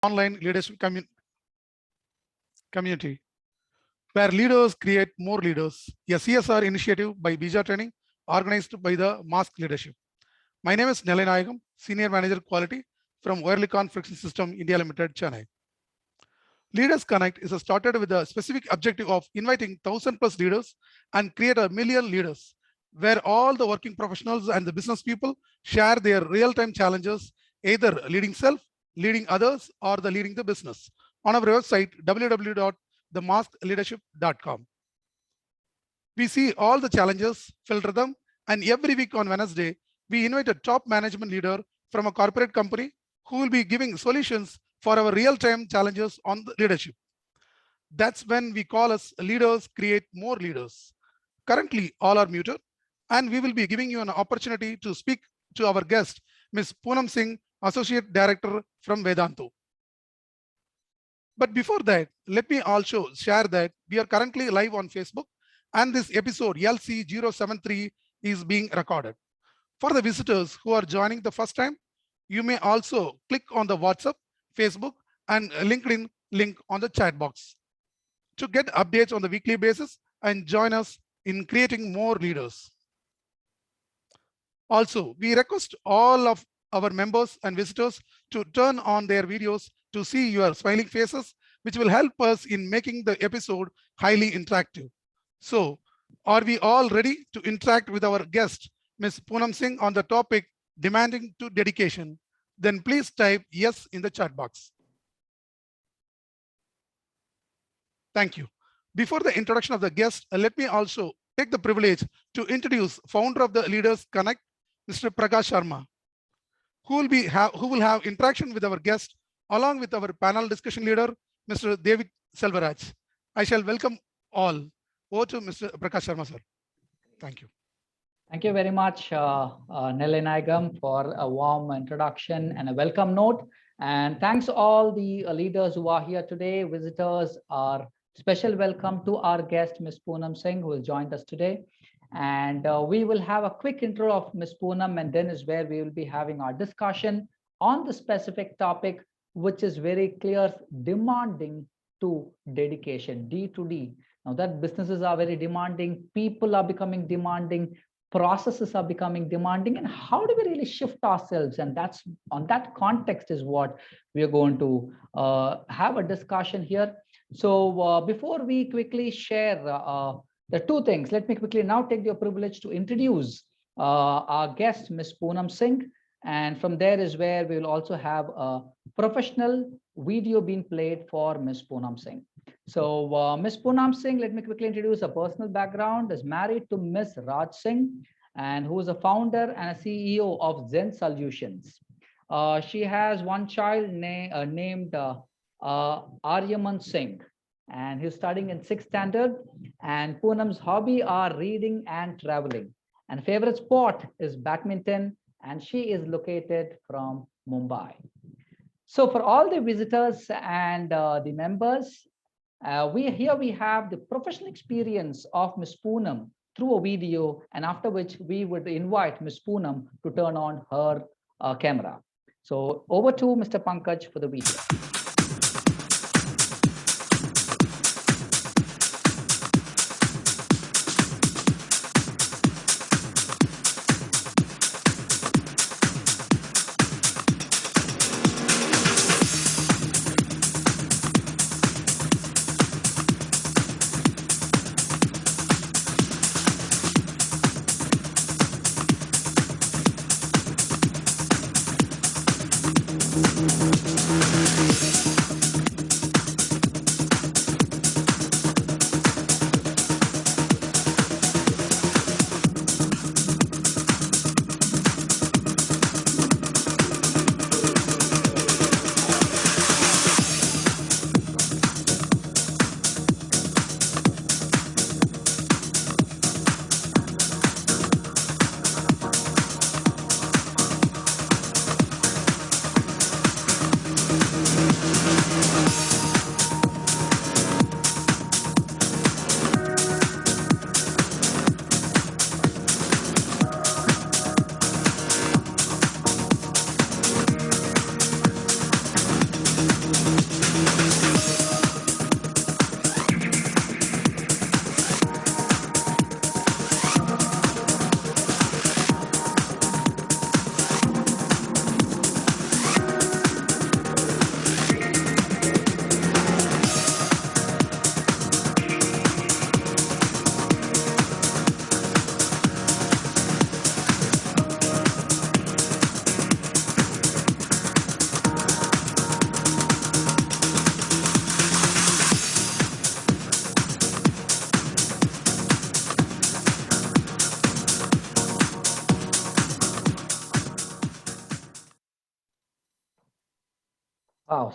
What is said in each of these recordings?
online leadership community where leaders create more leaders, a CSR initiative by Bija Training organized by the Mask Leadership. My name is Nalinayagam, Senior Manager Quality from Oerlikon Friction System India Limited, Chennai. Leaders Connect is started with the specific objective of inviting 1,000 plus leaders and create a million leaders, where all the working professionals and the business people share their real-time challenges, either leading self, leading others, or the leading the business on our website, www.themaskleadership.com. We see all the challenges, filter them, and every week on Wednesday, we invite a top management leader from a corporate company who will be giving solutions for our real-time challenges on the leadership. That's when we call us leaders create more leaders. Currently, all are muted, and we will be giving you an opportunity to speak to our guest, Ms. Poonam Singh, Associate Director from Vedantu. But before that, let me also share that we are currently live on Facebook, and this episode LC073 is being recorded. For the visitors who are joining the first time, you may also click on the WhatsApp, Facebook, and LinkedIn link on the chat box to get updates on the weekly basis and join us in creating more leaders. Also, we request all of our members and visitors to turn on their videos to see your smiling faces, which will help us in making the episode highly interactive. So, are we all ready to interact with our guest, Ms. Poonam Singh, on the topic demanding to dedication? Then please type yes in the chat box. Thank you. Before the introduction of the guest, let me also take the privilege to introduce founder of the Leaders Connect, Mr. Prakash Sharma, who will have interaction with our guest along with our panel discussion leader, Mr. David Selvaraj. I shall welcome all. Over to Mr. Prakash Sharma, sir. Thank you. Thank you very much, Nalinayagam, for a warm introduction and a welcome note. And thanks all the leaders who are here today, visitors. Our special welcome to our guest, Ms. Poonam Singh, who has joined us today. And we will have a quick intro of Ms. Poonam, and then is where we will be having our discussion on the specific topic, which is very clear, demanding to dedication, D2D. Now that businesses are very demanding, people are becoming demanding, processes are becoming demanding, and how do we really shift ourselves? And that's on that context is what we are going to have a discussion here. So before we quickly share the two things, let me quickly now take the privilege to introduce our guest, Ms. Poonam Singh. And from there is where we will also have a professional video being played for Ms. Poonam Singh. So Ms. Poonam Singh, let me quickly introduce her personal background, is married to Ms. Raj Singh, and who is a founder and a CEO of Zen Solutions. She has one child named Aryaman Singh, and he's studying in 6th standard. And Poonam's hobby are reading and traveling. And favorite sport is badminton, and she is located from Mumbai. So for all the visitors and the members, we have the professional experience of Ms. Poonam through a video, and after which we would invite Ms. Poonam to turn on her camera. So over to Mr. Pankaj for the video.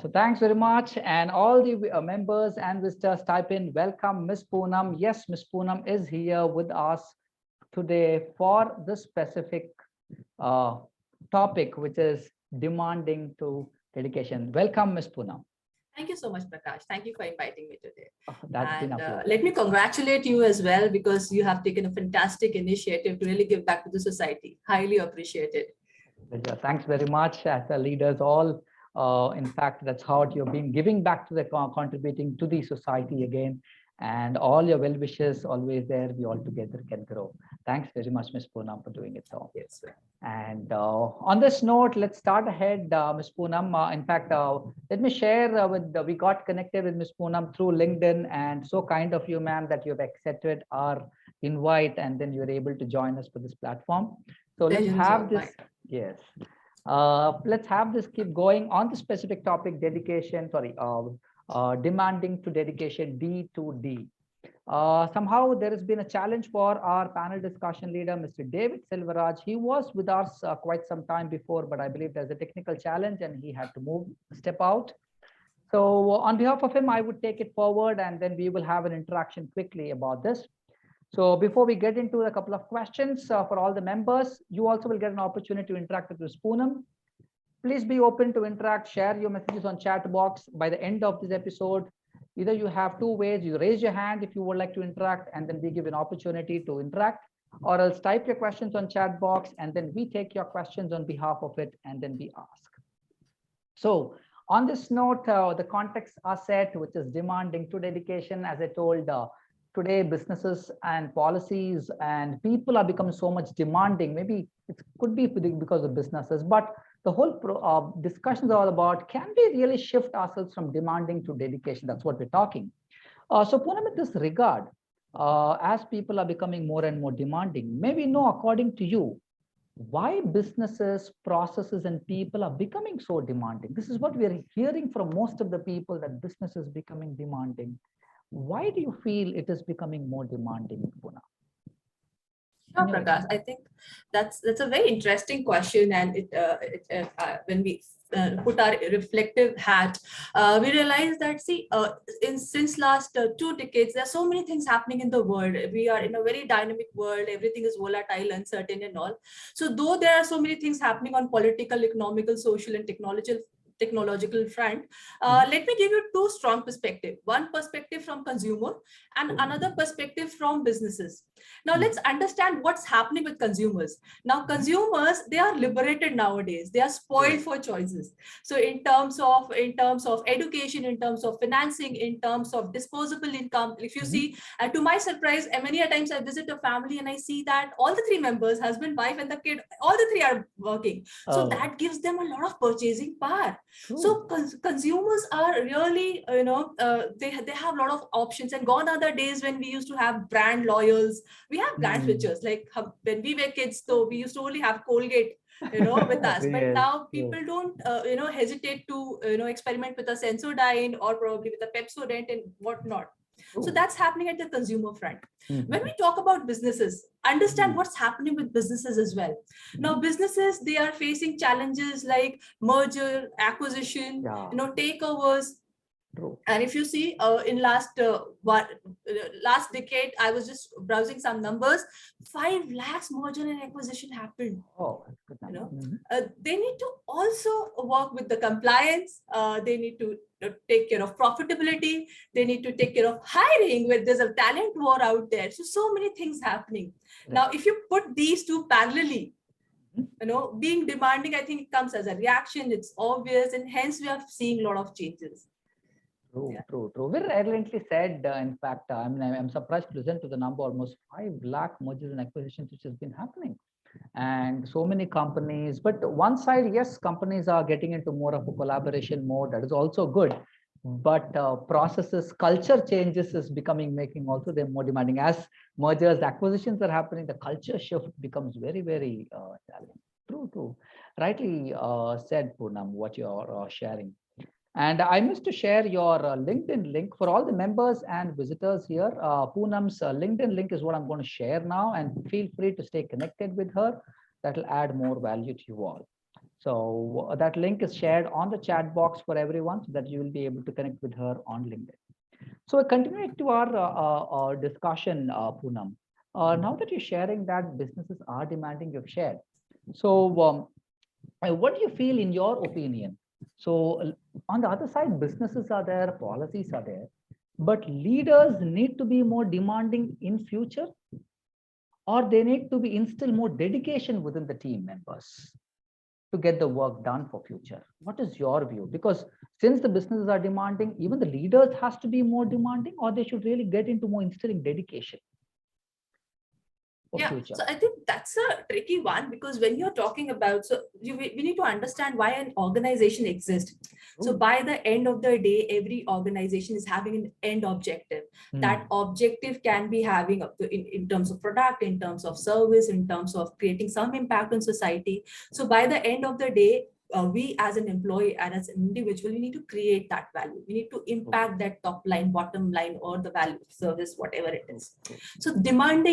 So thanks very much. And all the members and visitors type in, welcome, Miss Poonam. Yes, Miss Poonam is here with us today for this specific topic, which is demanding to dedication. Welcome, Miss Poonam. Thank you so much, Prakash. Thank you for inviting me today. Oh, that's been a pleasure. Let me congratulate you as well, because you have taken a fantastic initiative to really give back to the society. Highly appreciated. Thanks very much. As the leaders all, in fact, that's how you've been giving back to the contributing to the society again. And all your well wishes always there. We all together can grow. Thanks very much, Ms. Poonam, for doing it so. Yes, sir. And on this note, let's start ahead, Ms. Poonam. In fact, let me share we got connected with Ms. Poonam through LinkedIn, and so kind of you, ma'am, that you've accepted our invite, and then you're able to join us for this platform. So let's have this. Yes. Let's have this keep going on the specific topic, dedication, demanding to dedication, D2D. Somehow there has been a challenge for our panel discussion leader, Mr. David Silveraj. He was with us quite some time before, but I believe there's a technical challenge and he had to step out. So on behalf of him, I would take it forward, and then we will have an interaction quickly about this. So before we get into a couple of questions for all the members, you also will get an opportunity to interact with Ms. Poonam. Please be open to interact, share your messages on chat box. By the end of this episode, either you have two ways: you raise your hand if you would like to interact, and then we give an opportunity to interact, or else type your questions on chat box, and then we take your questions on behalf of it, and then we ask. So on this note, the contexts are set, which is demanding to dedication. As I told, today businesses and policies and people are becoming so much demanding. Maybe it could be because of businesses, but the whole discussions are all about, can we really shift ourselves from demanding to dedication? That's what we're talking. So Poonam, in this regard, as people are becoming more and more demanding, maybe know, according to you, why businesses, processes, and people are becoming so demanding? This is what we are hearing from most of the people, that business is becoming demanding. Why do you feel it is becoming more demanding, Poonam? Sure, Prakash. I think that's a very interesting question, and when we put our reflective hat, we realize that since last 2 decades, there are so many things happening in the world. We are in a very dynamic world. Everything is volatile, uncertain, and all. So though there are so many things happening on political, economical, social, and technological front, let me give you 2 strong perspectives. One perspective from consumer and another perspective from businesses. Now let's understand what's happening with consumers. Now consumers, they are liberated nowadays. They are spoiled for choices. So in terms of education, in terms of financing, in terms of disposable income, if you see, to my surprise, many a times I visit a family and I see that all the 3 members, husband, wife, and the kid, all the 3 are working. So that gives them a lot of purchasing power. So consumers are really, they have a lot of options, and gone are the days when we used to have brand loyals. We have brand switchers, like when we were kids, though, we used to only have Colgate, with us. But now people don't, hesitate to, experiment with a Sensodyne or probably with a Pepsodent and whatnot. So that's happening at the consumer front. When we talk about businesses, understand what's happening with businesses as well. Now, businesses, they are facing challenges like merger, acquisition, takeovers. And if you see, in last decade, I was just browsing some numbers. 5 lakhs merger and acquisition happened. They need to also work with the compliance. They need to take care of profitability. They need to take care of hiring, where there's a talent war out there. So many things happening. Now, if you put these 2 parallelly, being demanding, I think it comes as a reaction. It's obvious, and hence we are seeing a lot of changes. True. Very elegantly said. In fact, I'm surprised to listen to the number, almost 5 lakh mergers and acquisitions, which has been happening. And so many companies, but one side, yes, companies are getting into more of a collaboration mode. That is also good. But processes, culture changes is making also them more demanding. As mergers, acquisitions are happening, the culture shift becomes very, very challenging. True. Rightly said, Poonam, what you're sharing. And I missed to share your LinkedIn link for all the members and visitors here. Poonam's LinkedIn link is what I'm going to share now, and feel free to stay connected with her. That will add more value to you all. So that link is shared on the chat box for everyone so that you will be able to connect with her on LinkedIn. So continuing to our discussion, Poonam, now that you're sharing that businesses are demanding, you've shared. So what do you feel in your opinion? So on the other side, businesses are there, policies are there, but leaders need to be more demanding in future, or they need to be instill more dedication within the team members to get the work done for future. What is your view? Because since the businesses are demanding, even the leaders has to be more demanding, or they should really get into more instilling dedication for future. So I think that's a tricky one, because when you're talking about, we need to understand why an organization exists. So by the end of the day, every organization is having an end objective. That objective can be having in terms of product, in terms of service, in terms of creating some impact on society. So by the end of the day, we as an employee and as an individual, we need to create that value. We need to impact that top line, bottom line, or the value service, whatever it is. So demand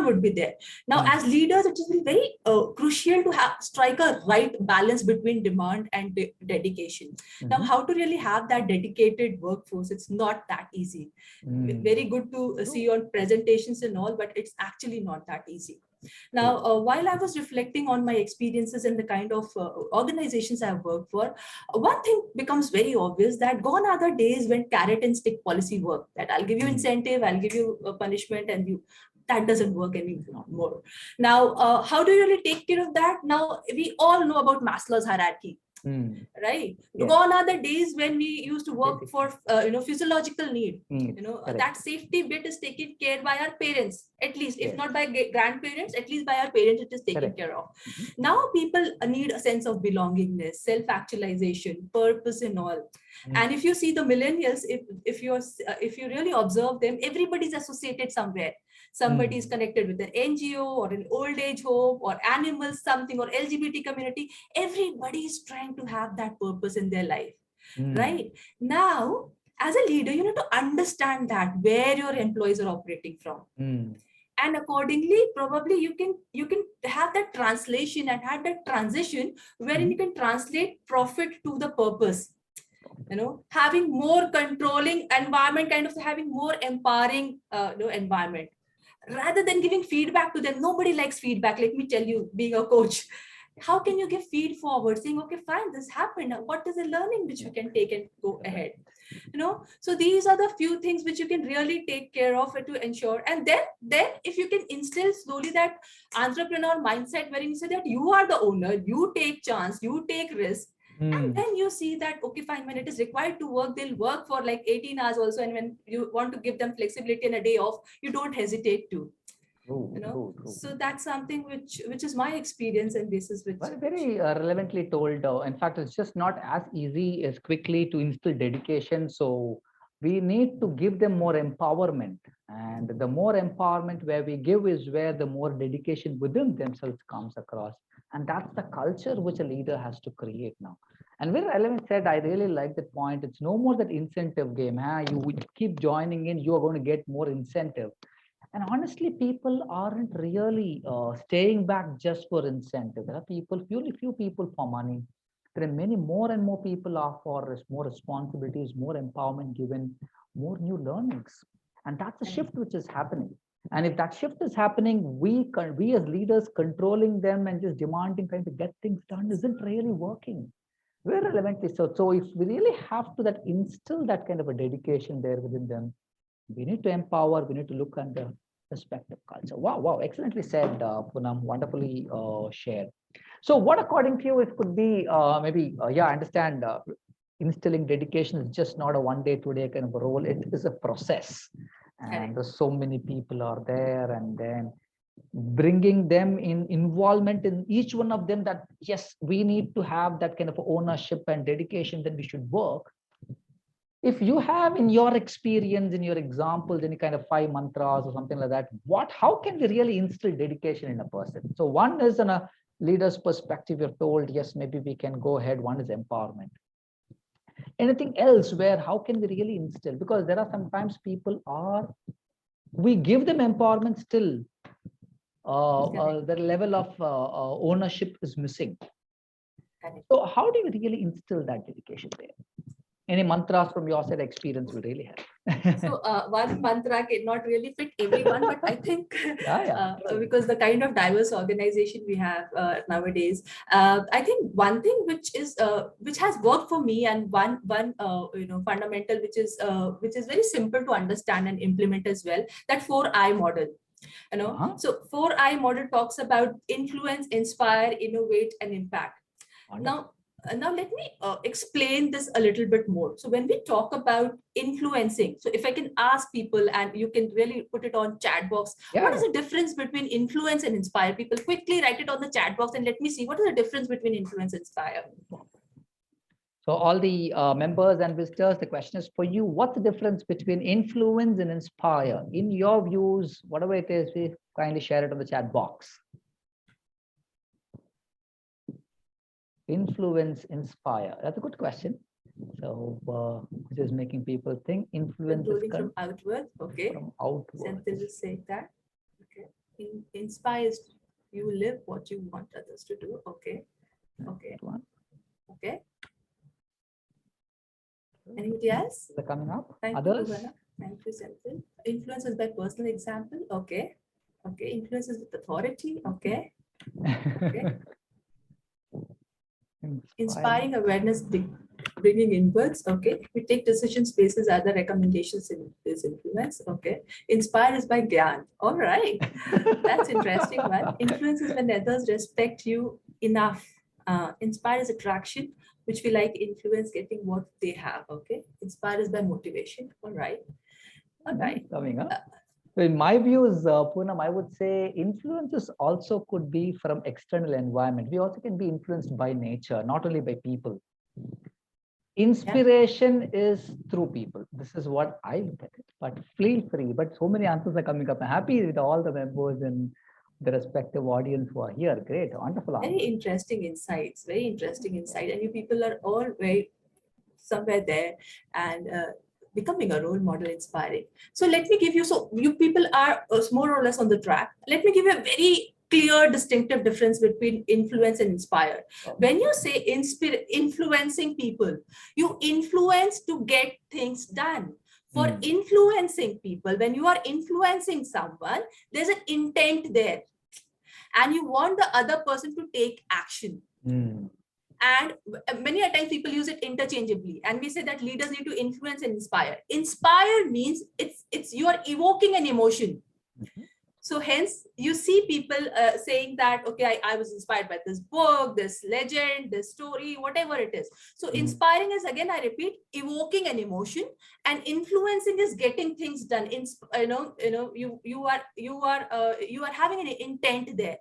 would be there. Now, as leaders, it is very crucial to strike a right balance between demand and dedication. Now, how to really have that dedicated workforce? It's not that easy. Very good to see on presentations and all, but it's actually not that easy. Now, while I was reflecting on my experiences and the kind of organizations I've worked for, one thing becomes very obvious, that gone are the days when carrot and stick policy worked, that I'll give you incentive, I'll give you a punishment, and that doesn't work anymore. Now, how do you really take care of that? Now, we all know about Maslow's hierarchy. Right. Yeah. Gone are the days when we used to work for physiological need. That safety bit is taken care by our parents, at least, if not by grandparents, at least by our parents it is taken care of. Now people need a sense of belongingness, self-actualization, purpose and all. And if you see the millennials, if you really observe them, everybody's associated somewhere. Somebody is connected with an NGO or an old age home or animals, something, or LGBT community. Everybody is trying to have that purpose in their life, right? Now, as a leader, you need to understand that where your employees are operating from. And accordingly, probably you can have that translation and have that transition wherein you can translate profit to the purpose. Having more controlling environment, kind of having more empowering environment. Rather than giving feedback to them, nobody likes feedback. Let me tell you, being a coach, how can you give feed forward, saying, okay, fine, this happened. What is the learning which you can take and go ahead? So these are the few things which you can really take care of to ensure. And then if you can instill slowly that entrepreneur mindset, wherein you say that you are the owner, you take chance, you take risk. And then you see that, okay, fine, when it is required to work, they'll work for like 18 hours also. And when you want to give them flexibility and a day off, you don't hesitate to. So that's something which is my experience, and this is which very relevantly told. In fact, it's just not as easy as quickly to instill dedication. So we need to give them more empowerment, and the more empowerment where we give is where the more dedication within themselves comes across. And that's the culture which a leader has to create now. And very relevant said, I really like that point. It's no more that incentive game. You would keep joining in, you are going to get more incentive. And honestly, people aren't really staying back just for incentive. There are people, few people for money. There are many more and more people are for more responsibilities, more empowerment given, more new learnings. And that's a shift which is happening. And if that shift is happening, we as leaders controlling them and just demanding trying to get things done isn't really working. Very relevantly so. So if we really have to instill that kind of a dedication there within them, we need to empower, we need to look at the respective culture. Wow, excellently said, Poonam, wonderfully shared. So what according to you, it could be I understand instilling dedication is just not a one day, 2 day kind of a role. It is a process. And there's so many people are there, and then bringing them in involvement in each one of them, that yes, we need to have that kind of ownership and dedication that we should work. If you have in your experience, in your examples, any kind of 5 mantras or something like that, how can we really instill dedication in a person? So one is on a leader's perspective, you're told, yes, maybe we can go ahead. One is empowerment. Anything else where how can we really instill? Because there are sometimes we give them empowerment still. The level of ownership is missing. So how do you really instill that dedication there? Any mantras from your side experience will really help. So one mantra cannot really fit everyone, but I think because the kind of diverse organization we have nowadays, I think one thing which has worked for me, and one fundamental which is very simple to understand and implement as well, that 4I model. So 4I model talks about influence, inspire, innovate, and impact. Now let me explain this a little bit more. So when we talk about influencing, so if I can ask people, and you can really put it on chat box, what is the difference between influence and inspire? People quickly write it on the chat box and let me see what is the difference between influence and inspire. So all the members and visitors, the question is for you: what's the difference between influence and inspire? In your views, whatever it is, we kindly share it on the chat box. Influence, inspire. That's a good question. So it is making people think. Influence is from outward. Okay. From outward. Sentences is saying that. Okay. Inspires, you live what you want others to do. Okay. Okay. Okay. Anybody else? They're coming up. Thank Others? You, thank you, Senthil. Influence is by personal example. Okay. Okay. Influence is with authority. Okay. Okay. Inspiring awareness, bringing inwards. Okay. We take decision spaces, other recommendations in this influence. Okay. Inspire is by Gyan. All right. That's interesting one. Influence is when others respect you enough. Inspire is attraction, which we like. Influence getting what they have. Okay. Inspire is by motivation. All right. All right. Coming up. In my views, Poonam, I would say influences also could be from external environment. We also can be influenced by nature, not only by people. Inspiration is through people. This is what I look at it. But feel free. But so many answers are coming up. I'm happy with all the members and the respective audience who are here. Great, wonderful answers. Very interesting insights. Very interesting insight. And you people are all very somewhere there, and becoming a role model, inspiring. So let me give you, so you people are more or less on the track. Let me give you a very clear, distinctive difference between influence and inspire. When you say influencing people, you influence to get things done. For influencing people, when you are influencing someone, there's an intent there. And you want the other person to take action. And many a times people use it interchangeably, and we say that leaders need to influence and inspire. Inspire means it's you are evoking an emotion. So hence you see people saying that, okay, I was inspired by this book, this legend, this story, whatever it is. So inspiring is, again, I repeat, evoking an emotion, and influencing is getting things done. You are having an intent there.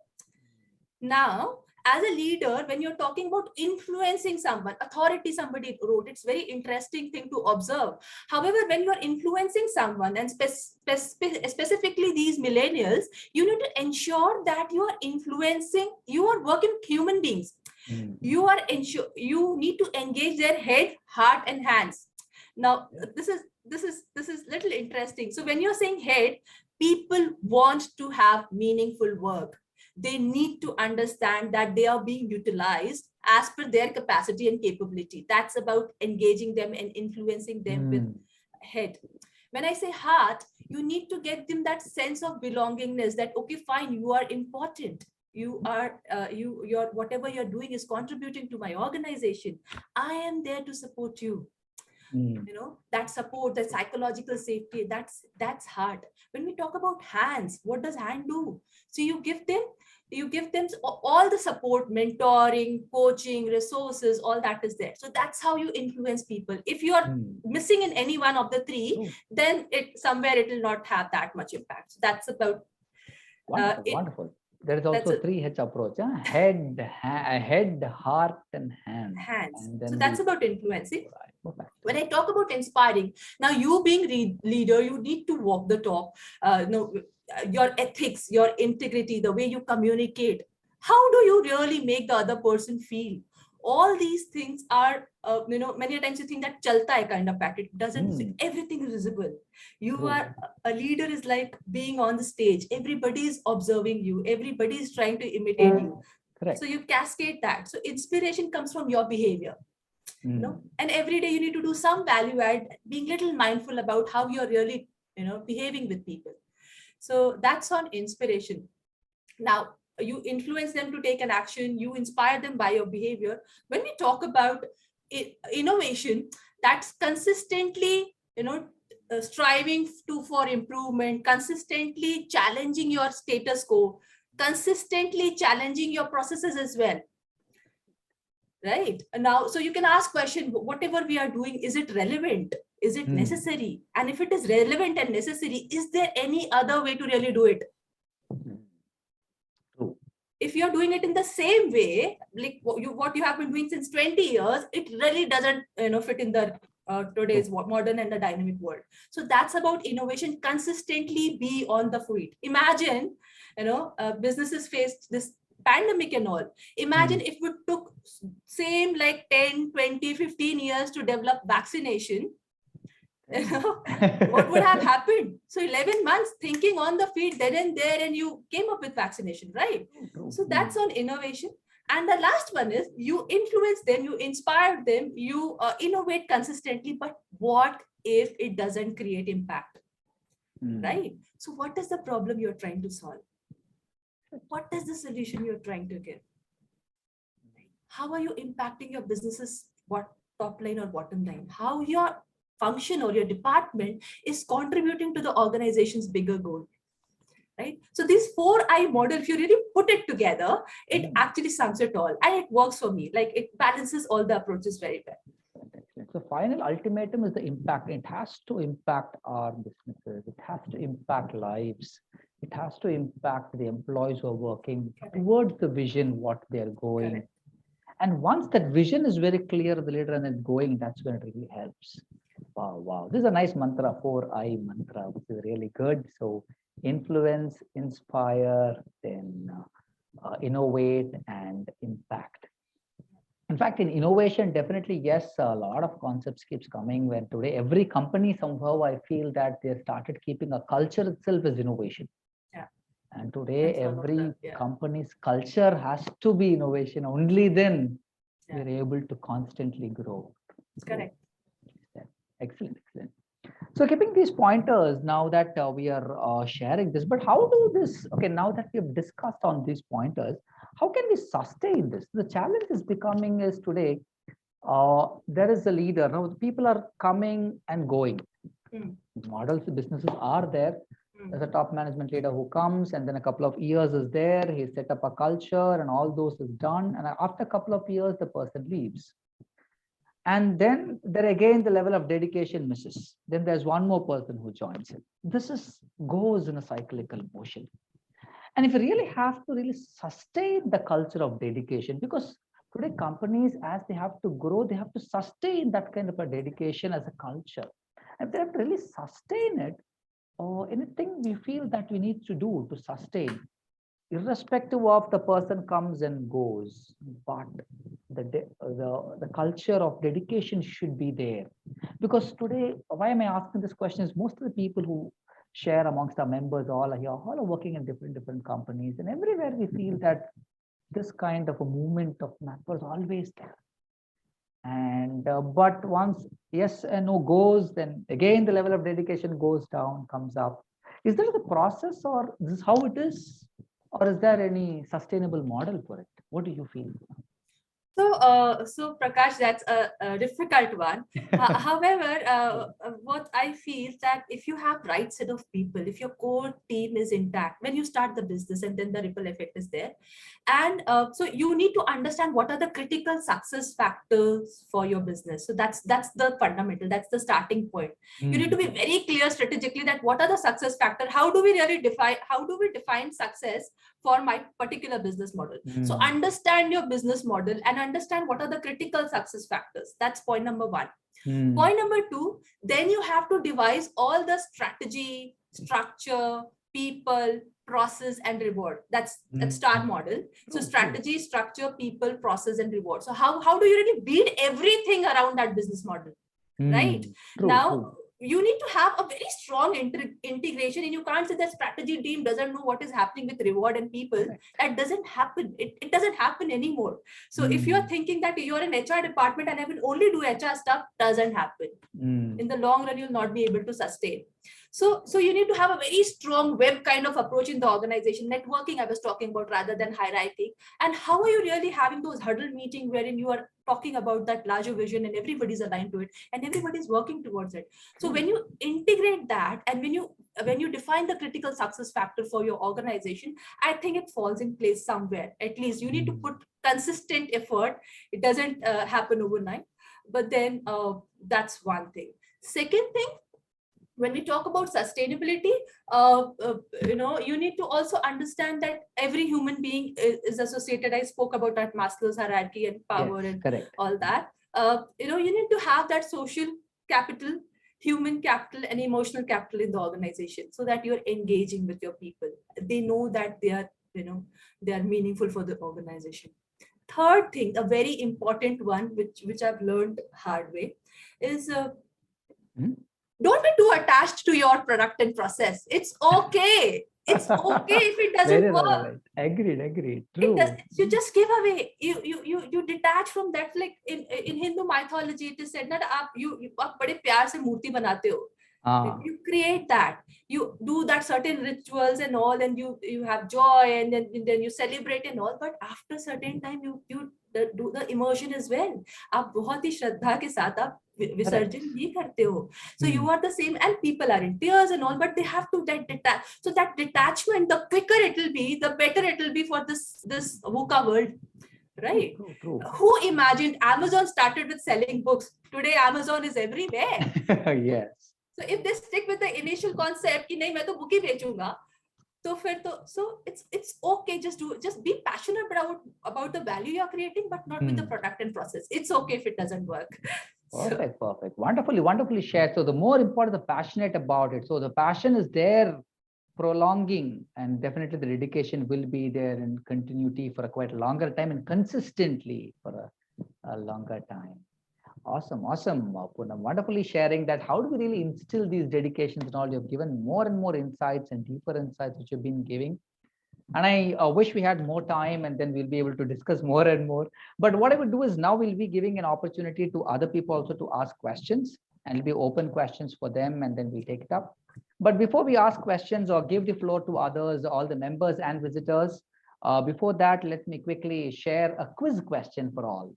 Now, as a leader, when you're talking about influencing someone, authority, somebody wrote, it's very interesting thing to observe. However, when you're influencing someone, and specifically these millennials, you need to ensure that you are influencing, you are working with human beings. You need to engage their head, heart, and hands. Now, this is little interesting. So when you're saying head, people want to have meaningful work. They need to understand that they are being utilized as per their capacity and capability. That's about engaging them and influencing them with head. When I say heart, you need to get them that sense of belongingness, that, okay, fine, you are important. You are, your whatever you're doing is contributing to my organization. I am there to support you. That support, that psychological safety, that's heart. When we talk about hands, what does hand do? So you give them all the support, mentoring, coaching, resources, all that is there. So that's how you influence people. If you are missing in any one of the three, then it will not have that much impact. So that's about wonderful. There is also 3H approach: head, heart, and hand. And then so that's about influencing. When I talk about inspiring, now you being leader, you need to walk the talk. Your ethics, your integrity, the way you communicate. How do you really make the other person feel? All these things are, many times you think that chalta hai kind of fact. It doesn't, everything is visible. You are, a leader is like being on the stage. Everybody is observing you. Everybody is trying to imitate you. Correct. So you cascade that. So inspiration comes from your behavior. You know, and every day you need to do some value add, being little mindful about how you're really, behaving with people. So that's on inspiration. Now, you influence them to take an action, you inspire them by your behavior. When we talk about innovation, that's consistently, striving for improvement, consistently challenging your status quo, consistently challenging your processes as well. Right now, so you can ask question, whatever we are doing, is it relevant? Is it necessary? And if it is relevant and necessary, is there any other way to really do it? True. If you're doing it in the same way, like what you have been doing since 20 years, it really doesn't fit in the today's modern and the dynamic world. So that's about innovation, consistently be on the feet. Imagine, businesses faced this pandemic and all. Imagine if it took same like 10, 20, 15 years to develop vaccination, what would have happened? So 11 months thinking on the feet then and there, and you came up with vaccination, right? So that's on innovation. And the last one is you influence them, you inspire them, you innovate consistently. But what if it doesn't create impact? Right? So what is the problem you're trying to solve? What is the solution you're trying to give? How are you impacting your business's top line or bottom line? How your function or your department is contributing to the organization's bigger goal? Right? So this 4I model, if you really put it together, it actually sums it all, and it works for me. Like it balances all the approaches very well. So final ultimatum is the impact. It has to impact our businesses. It has to impact lives. It has to impact the employees who are working towards the vision, what they're going. Correct. And once that vision is very clear of the leader and it's going, that's when it really helps. Wow, wow. This is a nice mantra, 4I mantra, which is really good. So influence, inspire, then innovate and impact. In fact, in innovation, definitely, yes, a lot of concepts keeps coming when today every company somehow I feel that they started keeping a culture itself as innovation. Yeah. And today every company's culture has to be innovation. Only then we're able to constantly grow. That's correct. Excellent, excellent. So keeping these pointers, now that we are sharing this, but how do this, okay, now that we've discussed on these pointers, how can we sustain this? The challenge is becoming is today, there is a leader. Now people are coming and going. Models, businesses are there. There's a top management leader who comes, and then a couple of years is there. He set up a culture and all those is done. And after a couple of years, the person leaves. And then there again, the level of dedication misses. Then there's one more person who joins it. This goes in a cyclical motion. And if you really have to really sustain the culture of dedication, because today companies, as they have to grow, they have to sustain that kind of a dedication as a culture. If they have to really sustain it, or anything we feel that we need to do to sustain, irrespective of the person comes and goes, but the culture of dedication should be there. Because today, why am I asking this question is most of the people who share amongst our members all are here, all are working in different companies, and everywhere we feel that this kind of a movement of mapper is always there. And but once yes and no goes, then again the level of dedication goes down, comes up. Is there a process, or this is how it is, or is there any sustainable model for it? What do you feel? So Prakash, that's a difficult one. However, what I feel that if you have right set of people, if your core team is intact when you start the business, and then the ripple effect is there, and so you need to understand what are the critical success factors for your business. So that's the fundamental, that's the starting point. You need to be very clear strategically that what are the success factors. How do we define success for my particular business model? So understand your business model and understand what are the critical success factors. That's point number one. Point number two, then you have to devise all the strategy, structure, people, process, and reward. That's STAR model. So strategy, structure, people, process, and reward. So how do you really build everything around that business model? Right? Now, you need to have a very strong integration, and you can't say that strategy team doesn't know what is happening with reward and people. That doesn't happen. It doesn't happen anymore. So if you're thinking that you're an HR department and I will only do HR stuff, doesn't happen. In the long run, you'll not be able to sustain. So you need to have a very strong web kind of approach in the organization. Networking I was talking about rather than hierarchy. And how are you really having those huddle meetings wherein you are talking about that larger vision and everybody's aligned to it and everybody's working towards it. So when you integrate that and when you define the critical success factor for your organization, I think it falls in place somewhere. At least you need to put consistent effort. It doesn't happen overnight. But then that's one thing. Second thing, when we talk about sustainability, you need to also understand that every human being is associated. I spoke about that Maslow's hierarchy and power and all that. You need to have that social capital, human capital, and emotional capital in the organization so that you're engaging with your people. They know that they are meaningful for the organization. Third thing, a very important one, which I've learned hard way, is don't be too attached to your product and process. It's okay. It's okay if it doesn't work. Agreed. True. You just give away. You detach from that. Like in Hindu mythology, it is said that you bade pyar se murti banate ho. You create that. You do that certain rituals and all, and you have joy, and then you celebrate and all. But after a certain time, you do the immersion as well. आप बहुत ही श्रद्धा के साथ आप विसर्जन भी करते हो. So you are the same, and people are in tears and all, but they have to detach. So that detachment, the quicker it will be, the better it will be for this VUCA world, right? True. Who imagined Amazon started with selling books? Today Amazon is everywhere. Yes. So if they stick with the initial concept कि नहीं मैं तो book he बेचूंगा, so it's okay. Just be passionate about the value you're creating, but not with the product and process. It's okay if it doesn't work. Perfect. Wonderfully shared. So the more important, the passionate about it. So the passion is there, prolonging, and definitely the dedication will be there in continuity for a quite longer time and consistently for a longer time. Awesome, Poonam. Wonderfully sharing that. How do we really instill these dedications and all? You've given more and more insights and deeper insights which you've been giving. And I wish we had more time and then we'll be able to discuss more and more. But what I would do is now we'll be giving an opportunity to other people also to ask questions, and it'll be open questions for them, and then we'll take it up. But before we ask questions or give the floor to others, all the members and visitors, before that, let me quickly share a quiz question for all.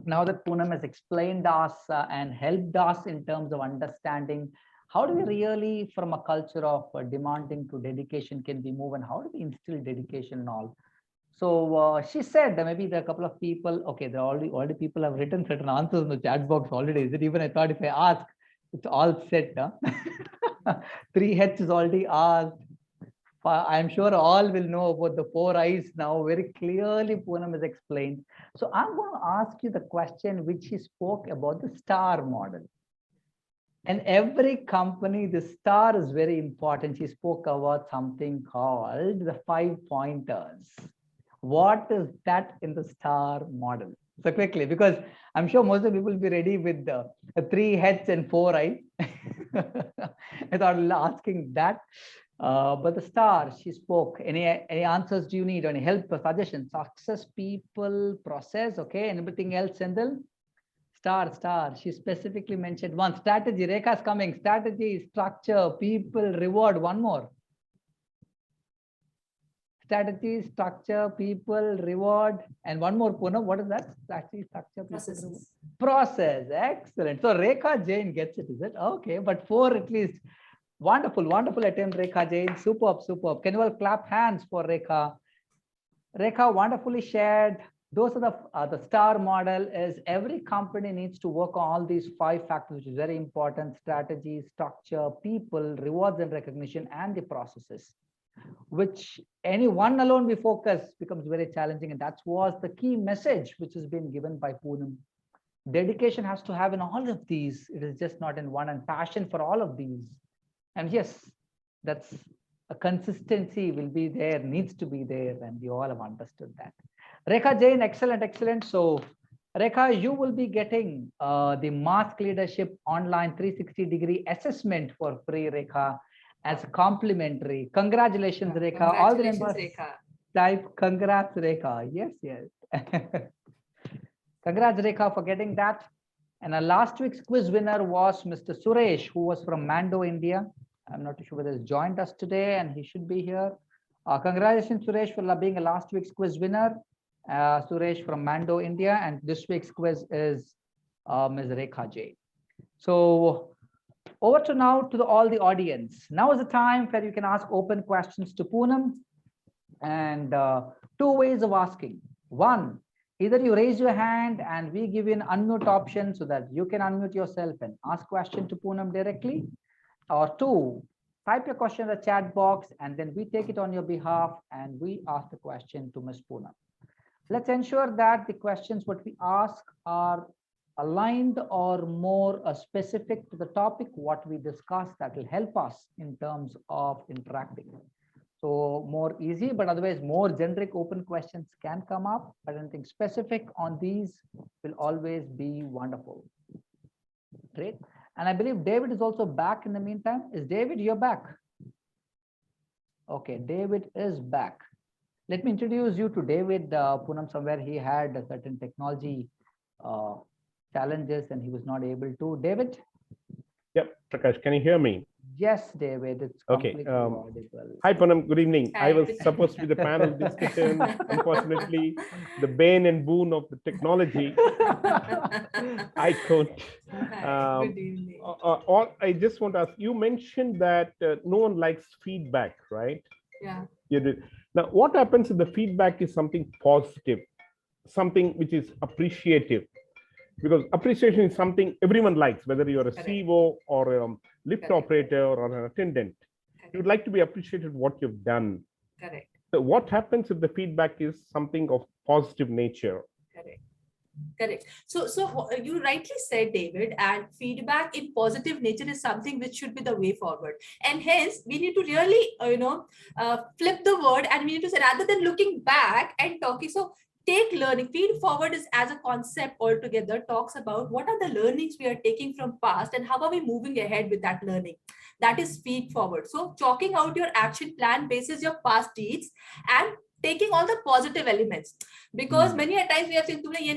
Now that Poonam has explained us and helped us in terms of understanding how do we really, from a culture of demanding to dedication, can we move, and how do we instill dedication and all? So she said that maybe there are a couple of people, okay, there are already people have written certain answers in the chat box already. Is it even, I thought if I ask, it's all set. Huh? 3 heads is already asked. I'm sure all will know about the 4 eyes now. Very clearly, Poonam has explained. So I'm going to ask you the question which he spoke about, the STAR model. And every company, the STAR is very important. She spoke about something called the 5 pointers. What is that in the STAR model? So quickly, because I'm sure most of the people will be ready with the 3 heads and 4 eyes. I thought asking that. But the STAR, she spoke. Any answers do you need? Any help or suggestions? Success, people, process. Okay. Anything else, Sendil? STAR. She specifically mentioned one. Strategy. Rekha's coming. Strategy, structure, people, reward. One more. Strategy, structure, people, reward, and one more. Poonam, what is that? Strategy, structure, people, process. Excellent. So Rekha Jain gets it, is it? Okay, but 4 at least. Wonderful attempt, Rekha Jain. Superb. Can you all clap hands for Rekha? Rekha wonderfully shared. Those are the STAR model. Is every company needs to work on all these 5 factors, which is very important: strategy, structure, people, rewards and recognition, and the processes. Which any one alone we focus becomes very challenging, and that was the key message which has been given by Poonam. Dedication has to have in all of these. It is just not in one, and passion for all of these. And yes, that's a consistency will be there, needs to be there, and we all have understood that. Rekha Jain, excellent. So Rekha, you will be getting the Mask Leadership Online 360-degree assessment for free, Rekha, as complimentary. Congratulations, Rekha. All the members type congrats, Rekha. Yes, yes. Congrats, Rekha, for getting that. And our last week's quiz winner was Mr. Suresh, who was from Mando, India. I'm not sure whether he's joined us today, and he should be here. Congratulations, Suresh, for being a last week's quiz winner. Suresh from Mando, India, and this week's quiz is Ms. Rekha J. So over to now to all the audience. Now is the time where you can ask open questions to Poonam, and two ways of asking. One, either you raise your hand and we give you an unmute option so that you can unmute yourself and ask question to Poonam directly, or two, type your question in the chat box and then we take it on your behalf and we ask the question to Ms. Poonam. Let's ensure that the questions what we ask are aligned or more specific to the topic what we discussed. That will help us in terms of interacting. So more easy, but otherwise more generic open questions can come up, but anything specific on these will always be wonderful. Great. And I believe David is also back in the meantime. Is David, you're back? Okay, David is back. Let me introduce you to David. Poonam, somewhere he had a certain technology challenges and he was not able to. David? Yep, Prakash, can you hear me? Yes, David, it's okay. audible. Hi, Poonam, good evening. Hi. I was supposed to be the panel discussion. Unfortunately, the bane and boon of the technology, I couldn't. Good evening. I just want to ask, you mentioned that no one likes feedback, right? Yeah. You did. Now, what happens if the feedback is something positive, something which is appreciative? Because appreciation is something everyone likes, whether you're a CEO or a lift operator or an attendant. You would like to be appreciated what you've done. Correct. So what happens if the feedback is something of positive nature? Correct. Correct. So you rightly said, David, and feedback in positive nature is something which should be the way forward. And hence, we need to really, flip the word, and we need to say, rather than looking back and talking. So take learning. Feed forward is as a concept altogether talks about what are the learnings we are taking from past and how are we moving ahead with that learning. That is feed forward. So chalking out your action plan basis your past deeds and taking all the positive elements, because many a times we have seen you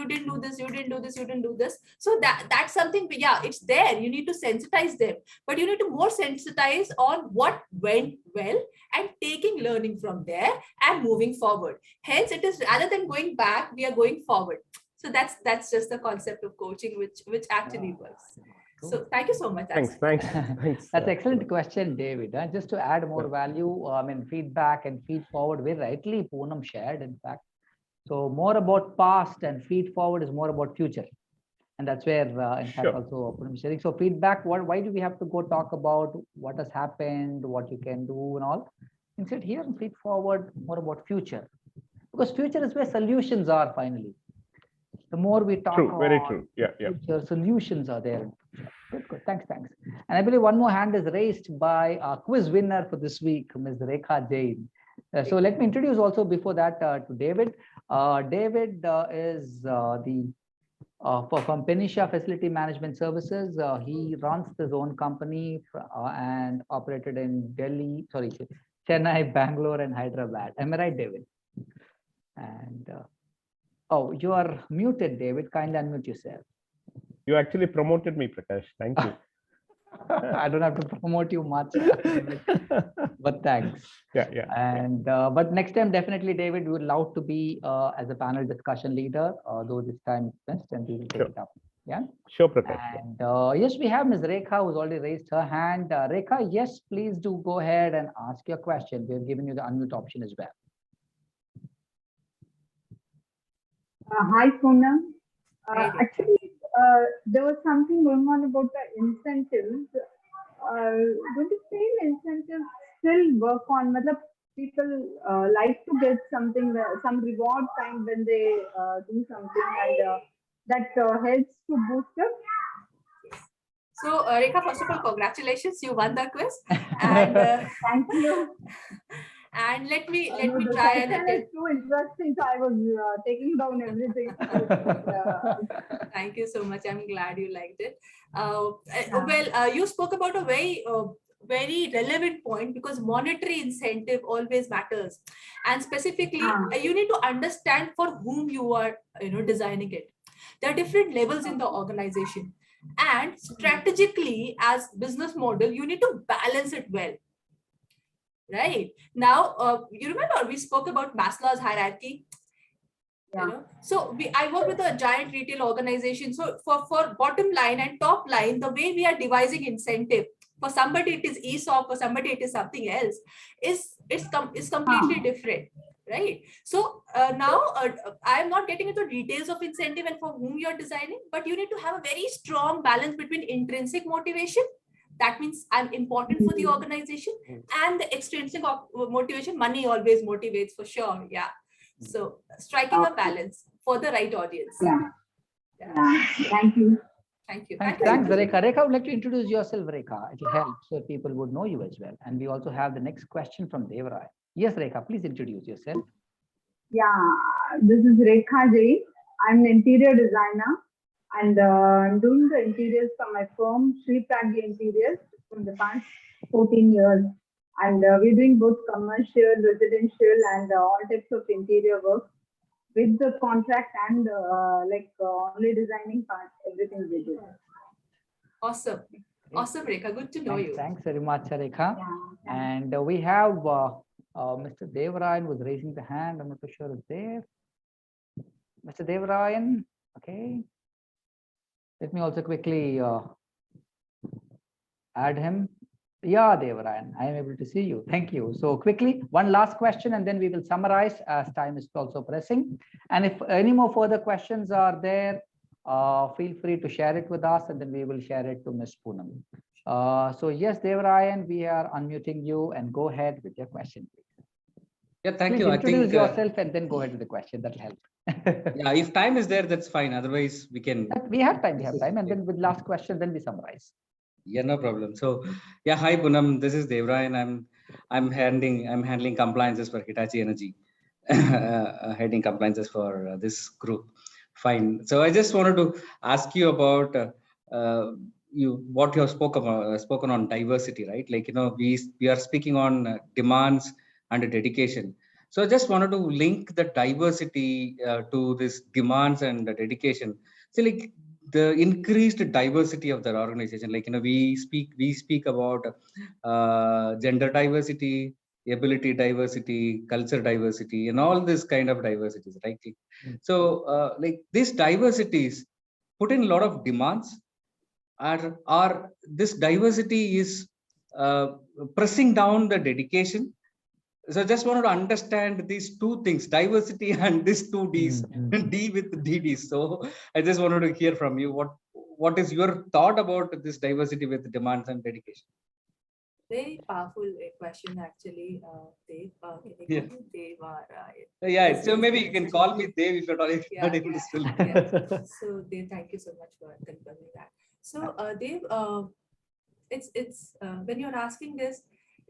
didn't do this, you didn't do this, you didn't do this. So that's something, yeah, it's there. You need to sensitize them, but you need to more sensitize on what went well and taking learning from there and moving forward. Hence, it is rather than going back, we are going forward. So that's just the concept of coaching, which actually works. So thank you so much. Thanks. That's an excellent question, David. Just to add more value, feedback and feed forward, very rightly Poonam shared, in fact. So more about past and feed forward is more about future. And that's where, in fact, also Poonam is sharing. So feedback, why do we have to go talk about what has happened, what you can do and all? Instead here in feed forward, more about future. Because future is where solutions are finally. The more we talk about very true. Yeah. Future solutions are there. Good. Thanks. And I believe one more hand is raised by our quiz winner for this week, Ms. Rekha Jain. So let me introduce also before that to David. David is from Penisha Facility Management Services. He runs his own company and operated in Chennai, Bangalore, and Hyderabad. Am I right, David? And oh, you are muted, David. Kindly unmute yourself. You actually promoted me, Prakash. Thank you. I don't have to promote you much, but thanks. Yeah. And but next time, definitely, David, we would love to be as a panel discussion leader, though this time best, and we will take it up. Yeah. Sure, Prakash. And yes, we have Ms. Rekha, who's already raised her hand. Rekha, yes, please do go ahead and ask your question. We have given you the unmute option as well. Hi, Poonam. Actually, there was something going on about the incentives. Don't you feel incentives still work on? People like to get something, some reward time when they do something, and that helps to boost up. So, Rekha, first of all, congratulations, you won the quiz. And thank you. And let me The try and session attend. is too interesting, so I was taking down everything. Thank you so much. I'm glad you liked it. Yeah. Well, you spoke about a very relevant point, because monetary incentive always matters, and specifically you need to understand for whom you are designing it. There are different levels in the organization, and strategically as business model you need to balance it well. Right now, you remember we spoke about Maslow's hierarchy. Yeah. So I work with a giant retail organization. So for bottom line and top line, the way we are devising incentive, for somebody it is ESOP, for somebody it is something else, is completely different, right? So now I am not getting into details of incentive and for whom you are designing, but you need to have a very strong balance between intrinsic motivation, that means I'm important for the organization, and the extrinsic motivation, money always motivates for sure. Yeah. So striking a balance for the right audience. Yeah. Yeah. Thank you. Thank you. Thanks, Rekha. Rekha, would like to introduce yourself, Rekha. It will help so people would know you as well. And we also have the next question from Devrai. Yes, Rekha, please introduce yourself. Yeah, this is Rekha Jain. I'm an interior designer, and I'm doing the interiors for my firm, Sri Pragya Interiors, from the past 14 years. And we're doing both commercial, residential, and all types of interior work with the contract and only designing part, everything we do. Awesome. Awesome, Rekha. Good to know you. Thanks very much, Rekha. Yeah. And we have Mr. Devarayan was raising the hand. I'm not too sure it's there. Mr. Devarayan, okay. Let me also quickly add him. Yeah, Devarayan, I am able to see you. Thank you. So quickly, one last question, and then we will summarize as time is also pressing. And if any more further questions are there, feel free to share it with us, and then we will share it to Ms. Poonam. So yes, Devarayan, we are unmuting you, and go ahead with your question, please. Yeah, thank Please you. introduce yourself and then go ahead with the question. That'll help. Yeah, if time is there, that's fine. Otherwise, we can. We have time. We have time, and then with last question, then we summarize. Yeah, no problem. So, yeah, hi Poonam. This is Devra, and I'm handling compliances for Hitachi Energy, heading compliances for this group. Fine. So I just wanted to ask you about what you have spoken on diversity, right? Like we are speaking on demands and dedication. So I just wanted to link the diversity to this demands and the dedication. So like the increased diversity of their organization, like we speak about gender diversity, ability diversity, culture diversity, and all this kind of diversities, right? So like these diversities put in a lot of demands, or this diversity is pressing down the dedication. So I just wanted to understand these two things, diversity and these two Ds, D with DD. So I just wanted to hear from you, what is your thought about this diversity with demands and dedication? Very powerful question, actually, Dev. Yeah. Dev, yeah, so maybe you can call me Dev if you're not able to spell. Yeah. So Dev, thank you so much for confirming that. So Dev, it's when you're asking this,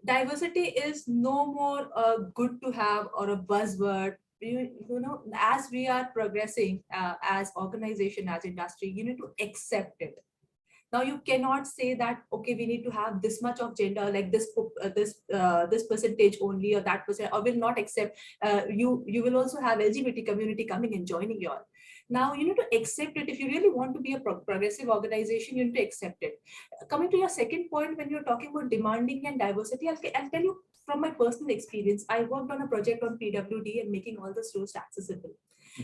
diversity is no more good to have or a buzzword. You know, as we are progressing as organization, as industry, you need to accept it. Now you cannot say that, okay, we need to have this much of gender, like this percentage only, or that percent, or will not accept. You will also have LGBT community coming and joining you all. Now you need to accept it. If you really want to be a progressive organization, you need to accept it. Coming to your second point, when you're talking about demanding and diversity, I'll tell you from my personal experience. I worked on a project on PWD and making all the stores accessible.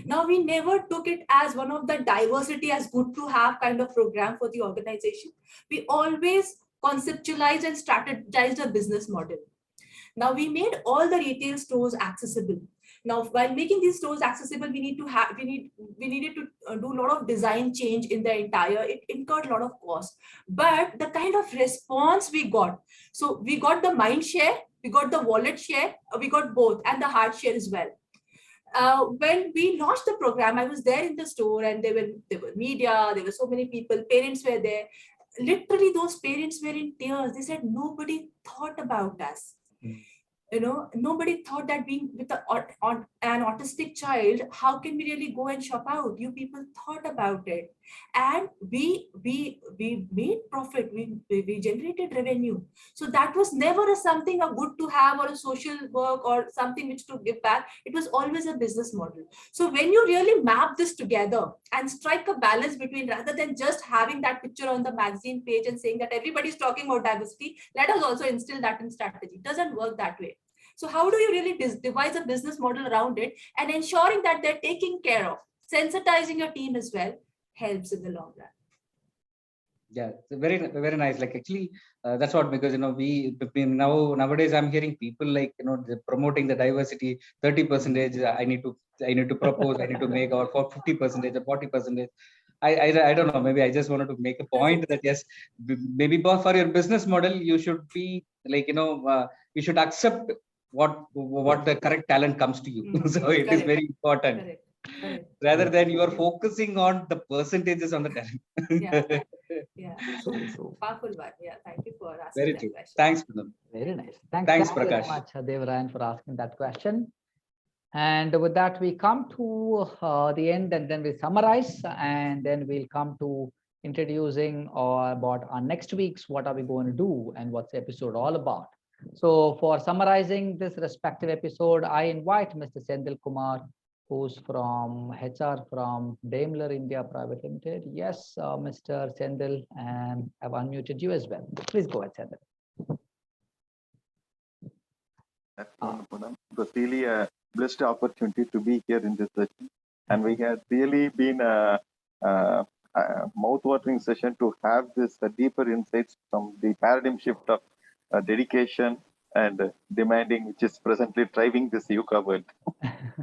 Now, we never took it as one of the diversity as good to have kind of program for the organization. We always conceptualized and strategized a business model. Now, we made all the retail stores accessible. Now, while making these stores accessible, we needed to do a lot of design change in the entire. It incurred a lot of cost, but the kind of response we got. So we got the mind share, we got the wallet share, we got both, and the heart share as well. When we launched the program, I was there in the store, and there were media, there were so many people, parents were there. Literally, those parents were in tears. They said, nobody thought about us. nobody thought that being with on an autistic child, how can we really go and shop out? You people thought about it, and we made profit. We generated revenue. So that was never something a good to have or a social work or something which to give back. It was always a business model. So when you really map this together and strike a balance between, rather than just having that picture on the magazine page and saying that everybody's talking about diversity, let us also instill that in strategy. It doesn't work that way. So how do you really devise a business model around it and ensuring that they're taking care of, sensitizing your team as well, helps in the long run. Yeah, very, very nice. Like actually, that's what, because nowadays I'm hearing people like, they're promoting the diversity, 30%. I need to propose, I need to make, or for 50% or 40%. I don't know. Maybe I just wanted to make a point that yes, maybe for your business model, you should be like, you should accept what the correct talent comes to you. So it is very important. Correct. Rather than you are focusing on the percentages on the talent. Yeah. True. Powerful one. Yeah. Thank you for asking Very that true. question. Thanks, Poonam. Very nice. Thanks, very Prakash. much, Devarayan, for asking that question. And with that, we come to the end, and then we summarize, and then we'll come to introducing about our next week's what are we going to do and what's the episode all about. So for summarizing this respective episode, I invite Mr. Sendil Kumar, who's from HR from Daimler India Private Limited. Yes, Mr. Sendil, and I've unmuted you as well. Please go ahead, Sendil. It was really a blessed opportunity to be here in this session, and we had really been a mouth-watering session to have this deeper insights from the paradigm shift of dedication and demanding, which is presently driving this yucca world.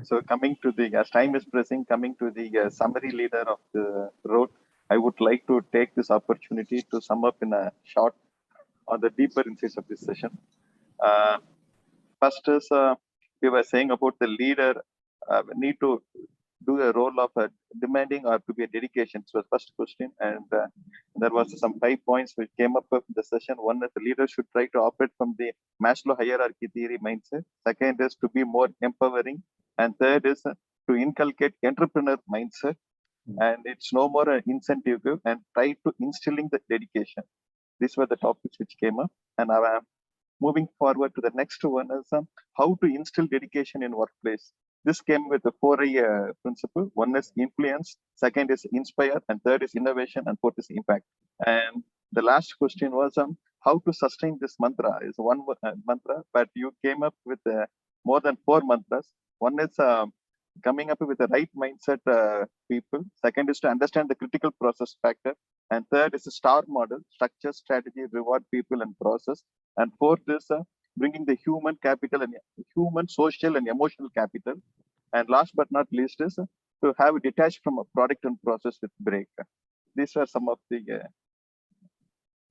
So coming to the, as time is pressing, coming to the summary leader of the road, I would like to take this opportunity to sum up in a short on the deeper insights of this session. First is we were saying about the leader need to do a role of demanding or to be a dedication. So first question, and there was some 5 points which came up in the session. One is the leader should try to operate from the Maslow hierarchy theory mindset. Second is to be more empowering, and third is to inculcate entrepreneur mindset. And it's no more an incentive and try to instilling the dedication. These were the topics which came up, and moving forward to the next one is how to instill dedication in workplace. This came with the 4I principle. One is influence, second is inspire, and third is innovation, and fourth is impact. And the last question was how to sustain this mantra. Is one mantra, but you came up with more than 4 mantras. One is coming up with the right mindset people. Second is to understand the critical process factor. And third is a STAR model, structure, strategy, reward, people, and process. And fourth is bringing the human capital and human, social, and emotional capital. And last but not least is to have it detached from a product and process with break. These are some of the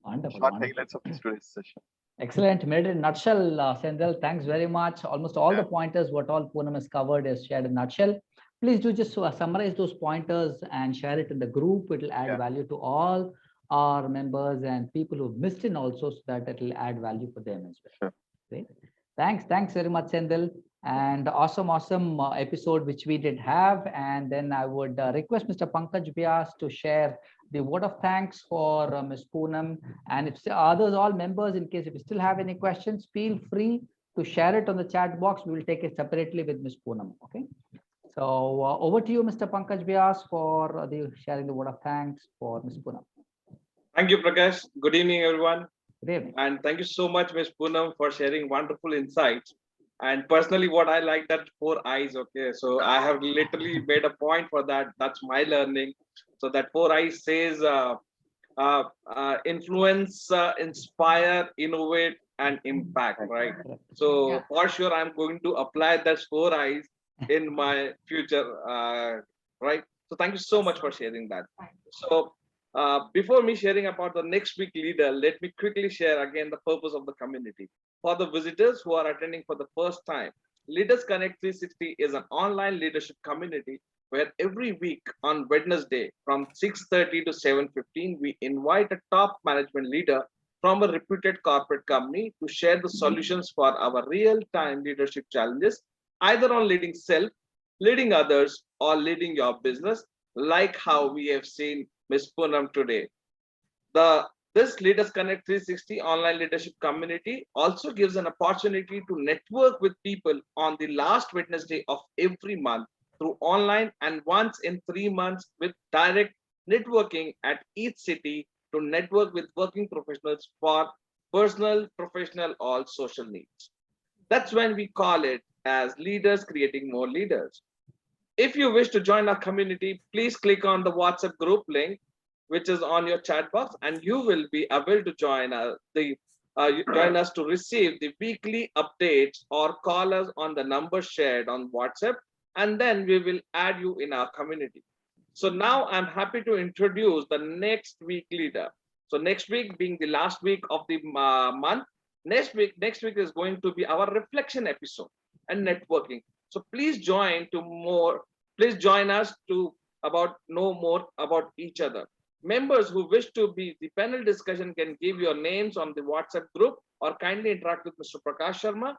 short highlights of today's session. Excellent. Made it in a nutshell, Sendil. Thanks very much. Almost all the pointers, what all Poonam has covered is shared in a nutshell. Please do just summarize those pointers and share it in the group. It will add value to all our members and people who missed in also, so that it will add value for them as well. Sure. Great. Thanks very much, Sendil. And awesome episode which we did have. And then I would request Mr. Pankaj Vyas to share the word of thanks for Ms. Poonam. And if others, all members, in case if you still have any questions, feel free to share it on the chat box. We will take it separately with Ms. Poonam. Okay. So over to you, Mr. Pankaj Vyas, for sharing the word of thanks for Ms. Poonam. Thank you, Prakash. Good evening, everyone. Good evening. And thank you so much, Ms. Poonam, for sharing wonderful insights. And personally, what I like that 4 eyes. Okay, so I have literally made a point for that. That's my learning. So that 4 eyes says influence, inspire, innovate, and impact. Right. So for sure, I'm going to apply that 4 eyes in my future. Right. So thank you so much for sharing that. So before me sharing about the next week leader, let me quickly share again the purpose of the community. For the visitors who are attending for the first time, Leaders Connect 360 is an online leadership community where every week on Wednesday from 6:30 to 7:15, we invite a top management leader from a reputed corporate company to share the solutions for our real-time leadership challenges, either on leading self, leading others, or leading your business, like how we have seen Ms. Poonam today. This Leaders Connect 360 online leadership community also gives an opportunity to network with people on the last Wednesday of every month through online and once in 3 months with direct networking at each city to network with working professionals for personal, professional, or social needs. That's when we call it as leaders creating more leaders. If you wish to join our community, please click on the WhatsApp group link, which is on your chat box, and you will be able to join us to receive the weekly updates or call us on the number shared on WhatsApp, and then we will add you in our community. So now I'm happy to introduce the next week leader. So next week being the last week of the month, next week is going to be our reflection episode and networking. So please join us to know more about each other. Members who wish to be the panel discussion can give your names on the WhatsApp group or kindly interact with Mr. Prakash Sharma.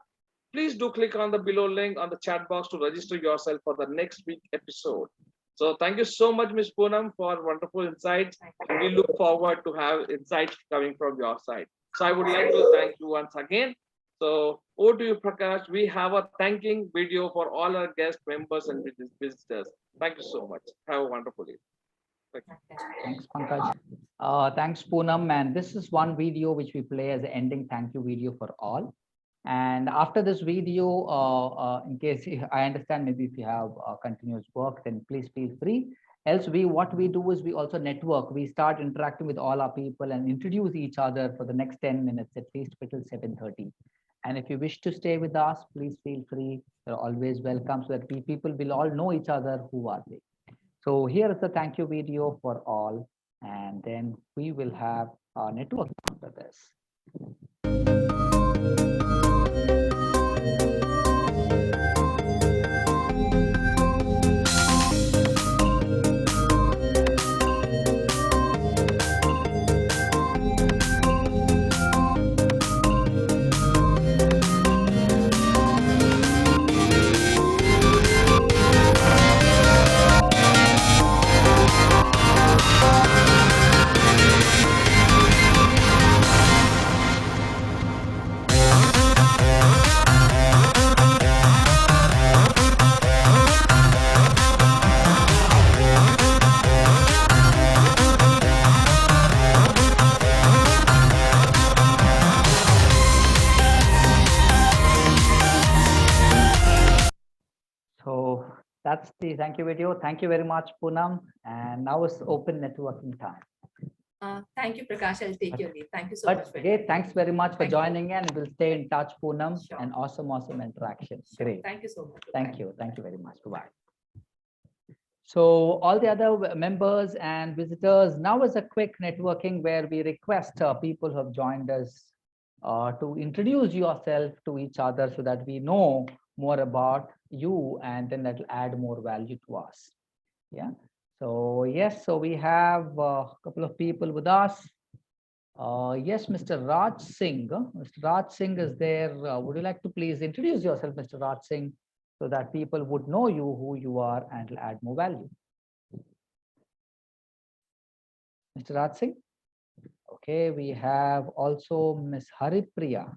Please do click on the below link on the chat box to register yourself for the next week episode. So thank you so much, Ms. Poonam, for wonderful insights. We look forward to have insights coming from your side. So I would like to thank you once again. So over to you, Prakash. We have a thanking video for all our guest members and visitors. Thank you so much. Have a wonderful day. Thanks, Pankaj. Thanks, Poonam. And this is one video which we play as an ending thank you video for all. And after this video, in case I understand, maybe if you have continuous work, then please feel free. Else, what we do is we also network. We start interacting with all our people and introduce each other for the next 10 minutes, at least till 7:30. And if you wish to stay with us, please feel free. You're always welcome, so that people will all know each other. Who are they? So here is the thank you video for all, and then we will have our network after this. So that's the thank you video. Thank you very much, Poonam. And now it's open networking time. Thank you, Prakash. I'll take your lead. Thank you so But much. okay, thanks very much for Thank you. joining in. We'll stay in touch, Poonam. Sure. And awesome interaction. Sure. Great. Thank you so much. Thank you. Thank you very much. Bye-bye. So all the other members and visitors, now is a quick networking where we request people who have joined us to introduce yourself to each other so that we know more about you, and then that will add more value to us. Yeah. So yes, so we have a couple of people with us. Yes, Mr. Raj Singh. Mr. Raj Singh is there. Would you like to please introduce yourself, Mr. Raj Singh, so that people would know you, who you are, and will add more value? Mr. Raj Singh. Okay, we have also Ms. Haripriya.